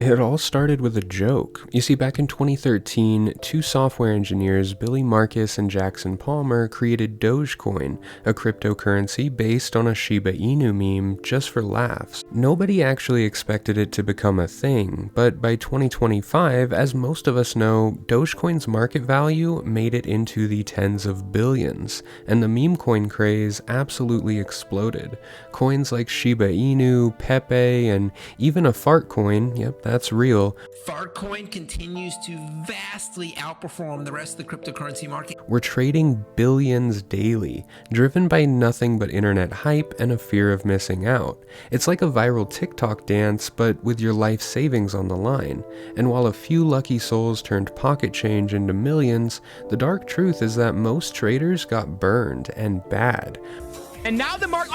It all started with a joke. You see, back in 2013, two software engineers, Billy Marcus and Jackson Palmer, created Dogecoin, a cryptocurrency based on a Shiba Inu meme just for laughs. Nobody actually expected it to become a thing, but by 2025, as most of us know, Dogecoin's market value made it into the tens of billions, and the memecoin craze absolutely exploded. Coins like Shiba Inu, Pepe, and even a fart coin, yep, that's real. Fartcoin continues to vastly outperform the rest of the cryptocurrency market. We're trading billions daily, driven by nothing but internet hype and a fear of missing out. It's like a viral TikTok dance, but with your life savings on the line. And while a few lucky souls turned pocket change into millions, the dark truth is that most traders got burned, and bad. And now the market,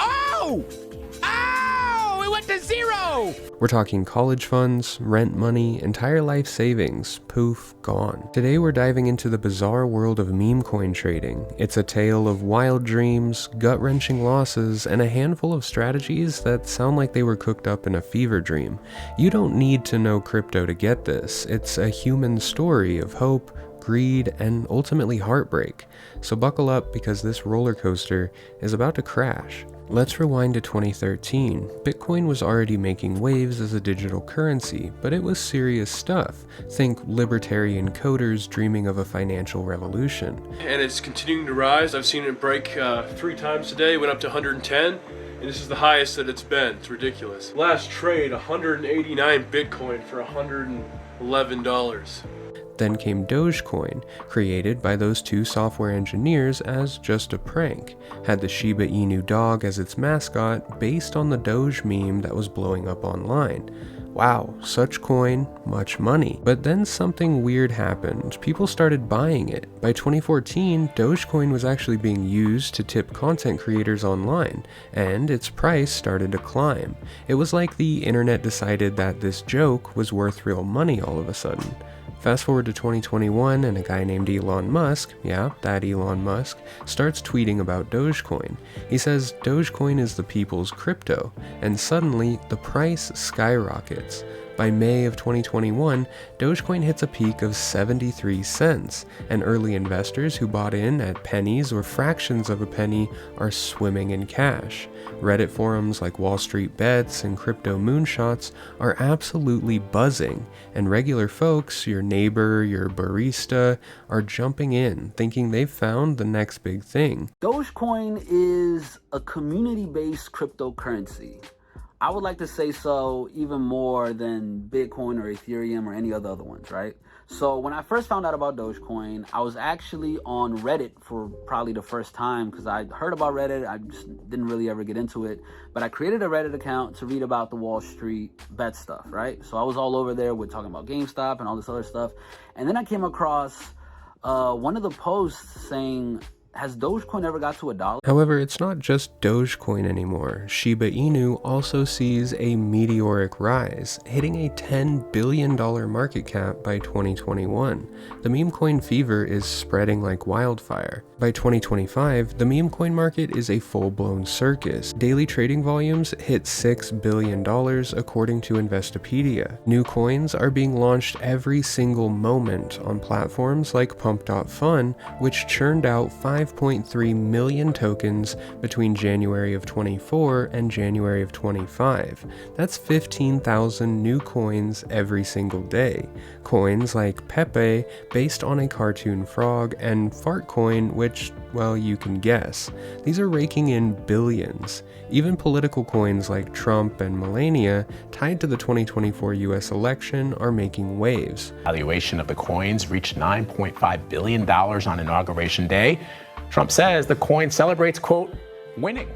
it went to zero! We're talking college funds, rent money, entire life savings, poof, gone. Today we're diving into the bizarre world of memecoin trading. It's a tale of wild dreams, gut-wrenching losses, and a handful of strategies that sound like they were cooked up in a fever dream. You don't need to know crypto to get this. It's a human story of hope, greed, and ultimately heartbreak. So buckle up, because this roller coaster is about to crash. Let's rewind to 2013. Bitcoin was already making waves as a digital currency, but it was serious stuff. Think libertarian coders dreaming of a financial revolution. And it's continuing to rise. I've seen it break 3 times today, went up to 110, and this is the highest that it's been. It's ridiculous. Last trade, 189 Bitcoin for $111. Then came Dogecoin, created by those two software engineers as just a prank. Had the Shiba Inu dog as its mascot, based on the Doge meme that was blowing up online. Wow, such coin, much money. But then something weird happened. People started buying it. By 2014, Dogecoin was actually being used to tip content creators online, and its price started to climb. It was like the internet decided that this joke was worth real money all of a sudden. Fast forward to 2021, and a guy named Elon Musk, yeah, that Elon Musk, starts tweeting about Dogecoin. He says Dogecoin is the people's crypto, and suddenly the price skyrockets. By May of 2021, Dogecoin hits a peak of 73 cents, and early investors who bought in at pennies or fractions of a penny are swimming in cash. Reddit forums like Wall Street Bets and Crypto Moonshots are absolutely buzzing, and regular folks, your neighbor, your barista, are jumping in, thinking they've found the next big thing. Dogecoin is a community-based cryptocurrency. I would like to say so even more than Bitcoin or Ethereum or any of the other ones, right? So when I first found out about Dogecoin, I was actually on Reddit for probably the first time, because I heard about Reddit. I just didn't really ever get into it. But I created a Reddit account to read about the Wall Street bet stuff, right? So I was all over there with talking about GameStop and all this other stuff. And then I came across one of the posts saying, has Dogecoin ever got to $1? However, it's not just Dogecoin anymore. Shiba Inu also sees a meteoric rise, hitting a $10 billion market cap by 2021. The memecoin fever is spreading like wildfire. By 2025, the memecoin market is a full-blown circus. Daily trading volumes hit $6 billion according to Investopedia. New coins are being launched every single moment on platforms like Pump.Fun, which churned out 5.3 million tokens between January of 24 and January of 25. That's 15,000 new coins every single day. Coins like Pepe, based on a cartoon frog, and Fartcoin, which, well, you can guess. These are raking in billions. Even political coins like Trump and Melania, tied to the 2024 US election, are making waves. Valuation of the coins reached $9.5 billion on Inauguration Day. Trump says the coin celebrates, quote, winning.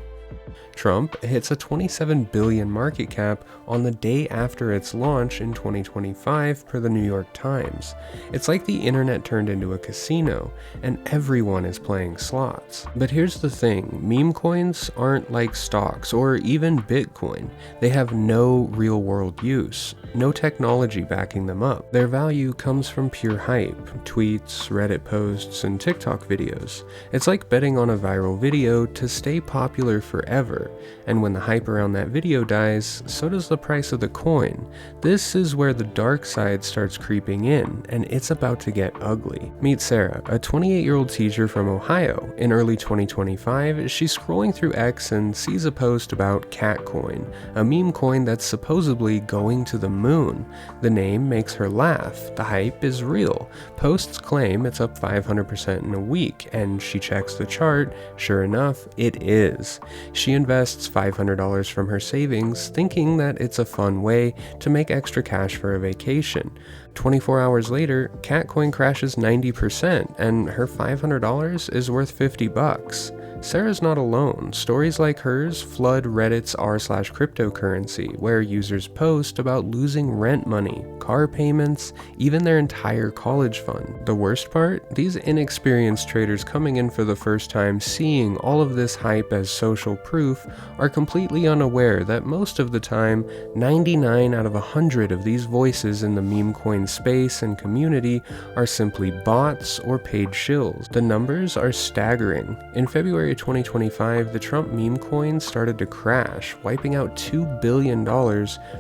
Trump hits a $27 billion market cap on the day after its launch in 2025 per the New York Times. It's like the internet turned into a casino, and everyone is playing slots. But here's the thing, meme coins aren't like stocks or even Bitcoin. They have no real-world use, no technology backing them up. Their value comes from pure hype, tweets, Reddit posts, and TikTok videos. It's like betting on a viral video to stay popular forever. for. And when the hype around that video dies, so does the price of the coin. This is where the dark side starts creeping in, and it's about to get ugly. Meet Sarah, a 28-year-old teacher from Ohio. In early 2025, she's scrolling through X and sees a post about Catcoin, a meme coin that's supposedly going to the moon. The name makes her laugh. The hype is real. Posts claim it's up 500% in a week, and she checks the chart. Sure enough, it is. She invests $500 from her savings, thinking that it's a fun way to make extra cash for a vacation. 24 hours later, Catcoin crashes 90%, and her $500 is worth 50 bucks. Sarah's not alone. Stories like hers flood Reddit's r/cryptocurrency, where users post about losing rent money, car payments, even their entire college fund. The worst part? These inexperienced traders coming in for the first time, seeing all of this hype as social proof, are completely unaware that most of the time, 99 out of 100 of these voices in the meme coin space and community are simply bots or paid shills. The numbers are staggering. In February 2025, the Trump meme coin started to crash, wiping out $2 billion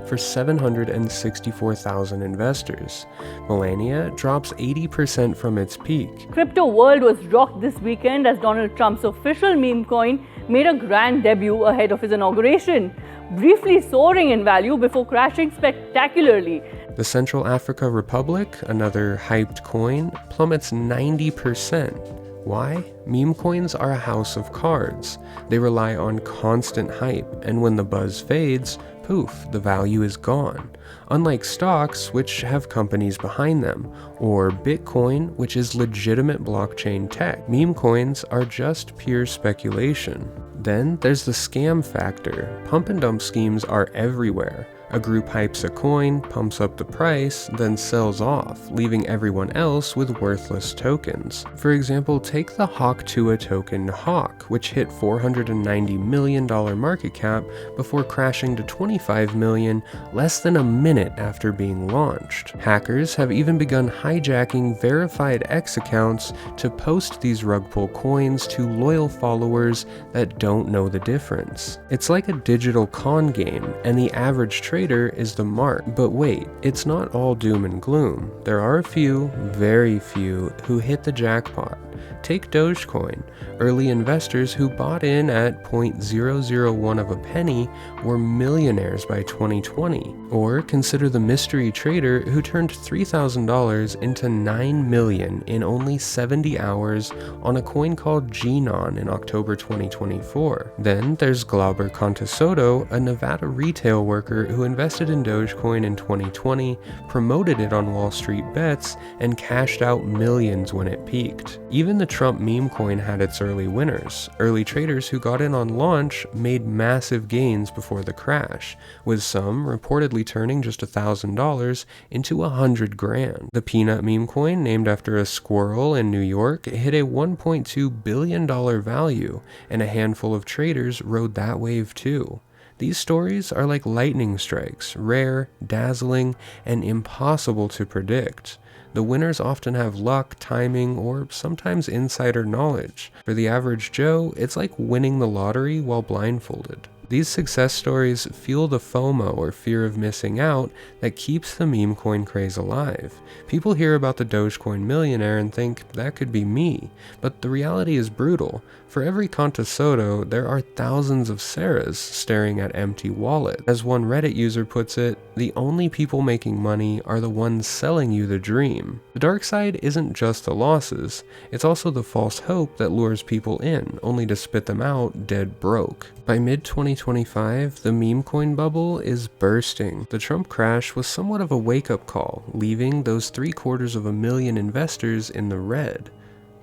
for 764,000 investors. Melania drops 80% from its peak. Crypto world was rocked this weekend as Donald Trump's official meme coin made a grand debut ahead of his inauguration, briefly soaring in value before crashing spectacularly. The Central Africa Republic, another hyped coin, plummets 90%. Why? Meme coins are a house of cards. They rely on constant hype, and when the buzz fades, poof, the value is gone. Unlike stocks, which have companies behind them, or Bitcoin, which is legitimate blockchain tech, meme coins are just pure speculation. Then there's the scam factor. Pump and dump schemes are everywhere. A group hypes a coin, pumps up the price, then sells off, leaving everyone else with worthless tokens. For example, take the Hawk2a token Hawk, which hit $490 million market cap before crashing to $25 million less than a minute after being launched. Hackers have even begun hijacking verified X accounts to post these rug pull coins to loyal followers that don't know the difference. It's like a digital con game, and the average trader is the mark. But wait, it's not all doom and gloom. There are a few, very few, who hit the jackpot. Take Dogecoin. Early investors who bought in at 0.001 of a penny were millionaires by 2020. Or consider the mystery trader who turned $3,000 into $9 million in only 70 hours on a coin called Genon in October 2024. Then there's Glauber Contesoto, a Nevada retail worker who invested in Dogecoin in 2020, promoted it on Wall Street bets, and cashed out millions when it peaked. Even the Trump meme coin had its early winners. Early traders who got in on launch made massive gains before the crash, with some reportedly turning just $1,000 into $100 grand. The peanut meme coin, named after a squirrel in New York, hit a $1.2 billion value, and a handful of traders rode that wave too. These stories are like lightning strikes, rare, dazzling, and impossible to predict. The winners often have luck, timing, or sometimes insider knowledge. For the average Joe, it's like winning the lottery while blindfolded. These success stories fuel the FOMO, or fear of missing out, that keeps the meme coin craze alive. People hear about the Dogecoin millionaire and think, that could be me. But the reality is brutal. For every Contesoto, there are thousands of Sarahs staring at empty wallets. As one Reddit user puts it, the only people making money are the ones selling you the dream. The dark side isn't just the losses, it's also the false hope that lures people in, only to spit them out dead broke. By mid-2025, the meme coin bubble is bursting. The Trump crash was somewhat of a wake-up call, leaving those 750,000 investors in the red.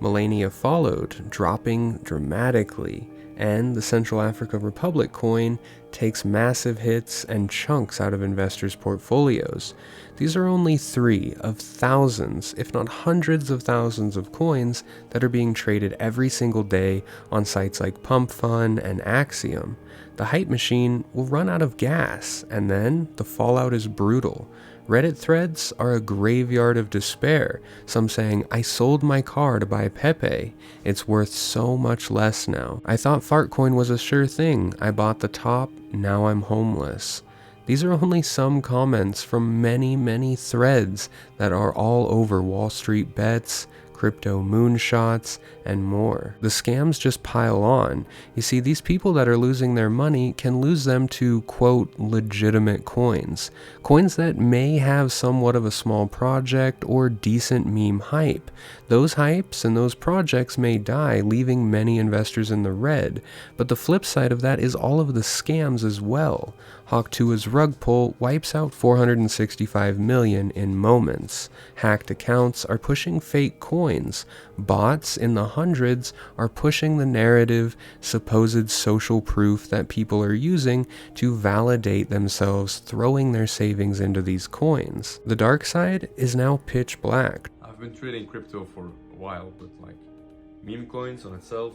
Melania followed, dropping dramatically, and the Central Africa Republic coin takes massive hits and chunks out of investors' portfolios. These are only 3 of thousands, if not hundreds of thousands of coins that are being traded every single day on sites like Pump Fun and Axiom. The hype machine will run out of gas, and then the fallout is brutal. Reddit threads are a graveyard of despair, some saying, "I sold my car to buy Pepe. It's worth so much less now. I thought Fartcoin was a sure thing. I bought the top, now I'm homeless." These are only some comments from many, many threads that are all over Wall Street bets, crypto moonshots, and more. The scams just pile on. You see, these people that are losing their money can lose them to, quote, legitimate coins. Coins that may have somewhat of a small project or decent meme hype. Those hypes and those projects may die, leaving many investors in the red. But the flip side of that is all of the scams as well. Hawk2's rug pull wipes out 465 million in moments. Hacked accounts are pushing fake coins. Bots in the hundreds are pushing the narrative, supposed social proof that people are using to validate themselves, throwing their savings into these coins. The dark side is now pitch black. I've been trading crypto for a while, but like meme coins on itself,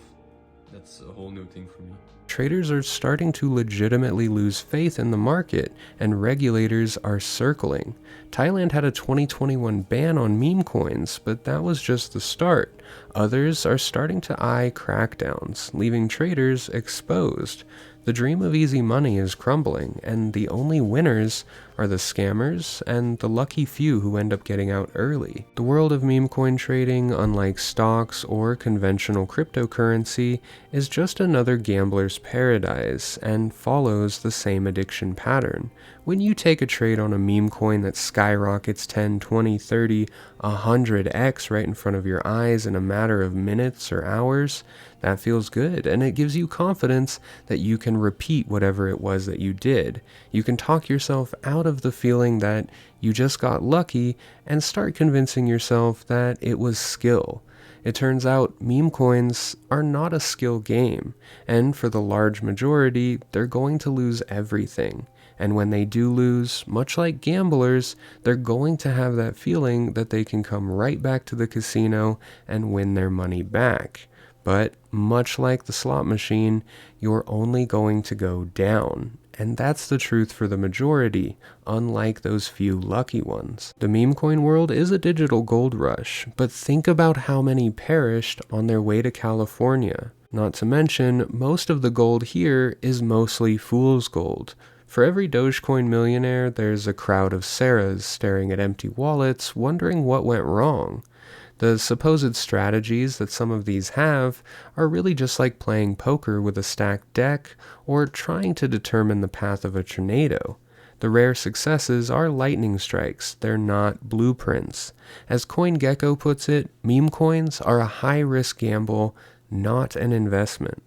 that's a whole new thing for me. Traders are starting to legitimately lose faith in the market, and regulators are circling. Thailand had a 2021 ban on meme coins, but that was just the start. Others are starting to eye crackdowns, leaving traders exposed. The dream of easy money is crumbling, and the only winners are the scammers and the lucky few who end up getting out early. The world of meme coin trading, unlike stocks or conventional cryptocurrency, is just another gambler's paradise and follows the same addiction pattern. When you take a trade on a meme coin that skyrockets 10, 20, 30, 100x right in front of your eyes in a matter of minutes or hours, that feels good, and it gives you confidence that you can repeat whatever it was that you did. You can talk yourself out of the feeling that you just got lucky and start convincing yourself that it was skill. It turns out meme coins are not a skill game, and for the large majority, they're going to lose everything. And when they do lose, much like gamblers, they're going to have that feeling that they can come right back to the casino and win their money back. But much like the slot machine, you're only going to go down. And that's the truth for the majority, unlike those few lucky ones. The meme coin world is a digital gold rush, but think about how many perished on their way to California. Not to mention, most of the gold here is mostly fool's gold. For every Dogecoin millionaire, there's a crowd of Sarahs staring at empty wallets, wondering what went wrong. The supposed strategies that some of these have are really just like playing poker with a stacked deck or trying to determine the path of a tornado. The rare successes are lightning strikes, they're not blueprints. As CoinGecko puts it, meme coins are a high-risk gamble, not an investment.